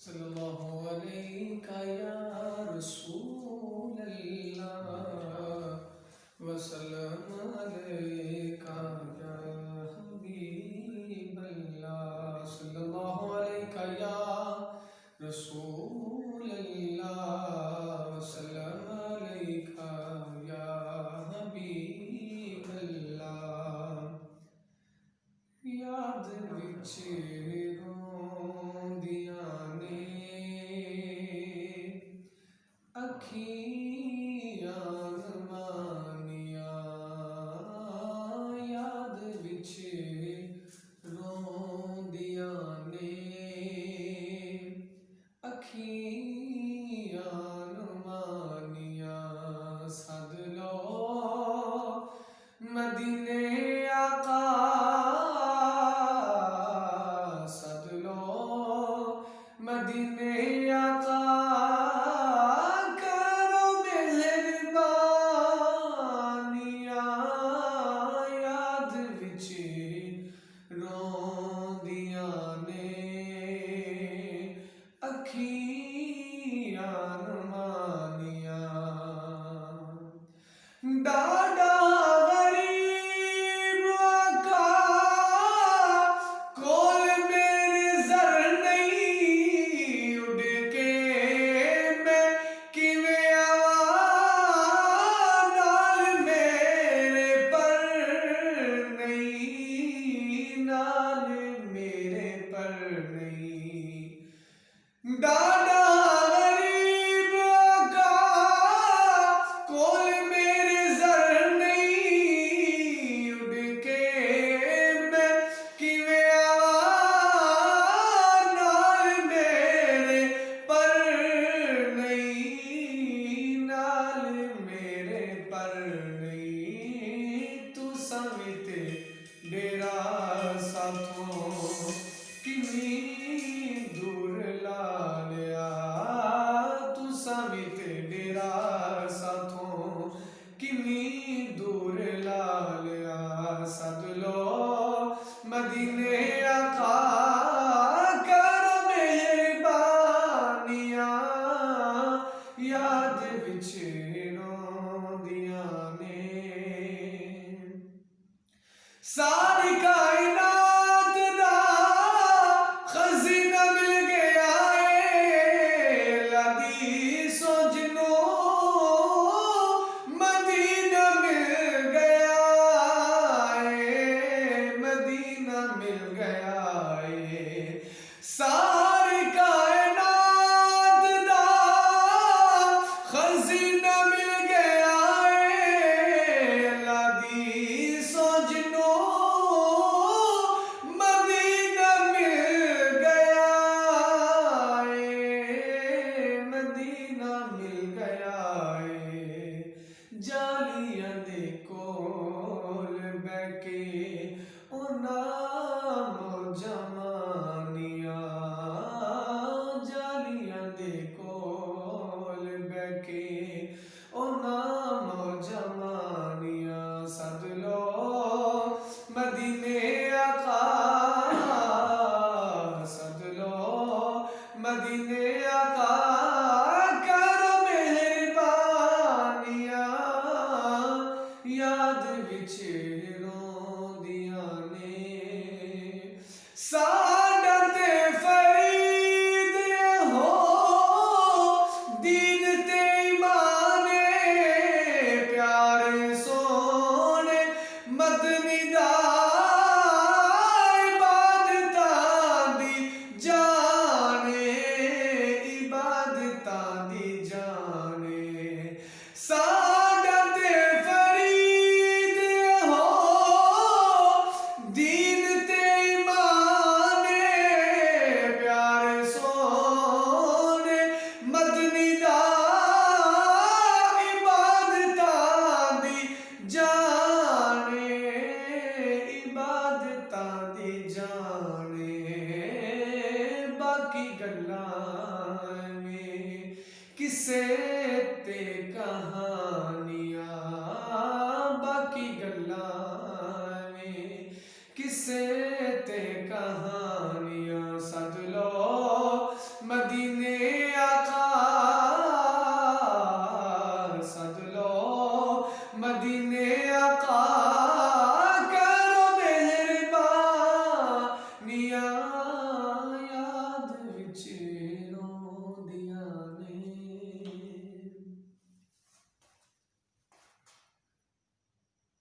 सल्लल्लाहु अलैका या रसूल अल्लाह वसल्लम अलैका या हबीब अल्लाह सल्लल्लाहु अलैका या रसूल अल्लाह वसल्लम अलैका या हबीब अल्लाह। याद विच रोंदियां ने अखियां मानियां, याद विच रोंदियां ने अखियां मानियां। सद लो मदीने आका, सद लो मदीने आका, करो मेहरबानियां। याद विच रोंदियां ने अखियां मानियां। डाडा गरीब आका कोल मेरे जर नहीं, उड़ के मैं किवें आवां, नाल मेरे पर नहीं, नाल मेरे पर नहीं। डाडा गरीब आका कोल मेरे जर नहीं, उड़ के मैं किवें आवां, नाल मेरे पर नहीं, नाल मेरे पर नहीं। तू समित डेरा साथों किन्नी दूर ला लिया, तू समित डेरा साथों किन्नी दूर ला लिया। सद लो मदीने आका, करो मेहरबानियां। याद विच रोंदियां ने सारी कायनात दा खजीना मिल गया है, लदी सोजनो मदीना मिल गया है, मदीना मिल गया है। सारी कायनात दा खजीना मिल गया है, लदी सोजनो मदीना मिल गया है, मदीना मिल गया है। जालियां दे कोल बैके उन्हां मौजां मानियां, जालियां दे कोल बैके उन्हां मौजां मानियां। सद लो मदीने आका, सद लो मदीने आका, करो मेहरबानियां। याद विच रोंदियां ने साडा ते फरीद हो, दीन ते ईमान प्यारे सोने मदनी दा, इबादतां दी जाने, इबादतां दी जाने। साडा ते फरीद हो, दीन ते ईमान प्यारे सोने मदनी दा, इबादतां दी जाने, इबादतां दी जाने। बाकी गल्लां में किसे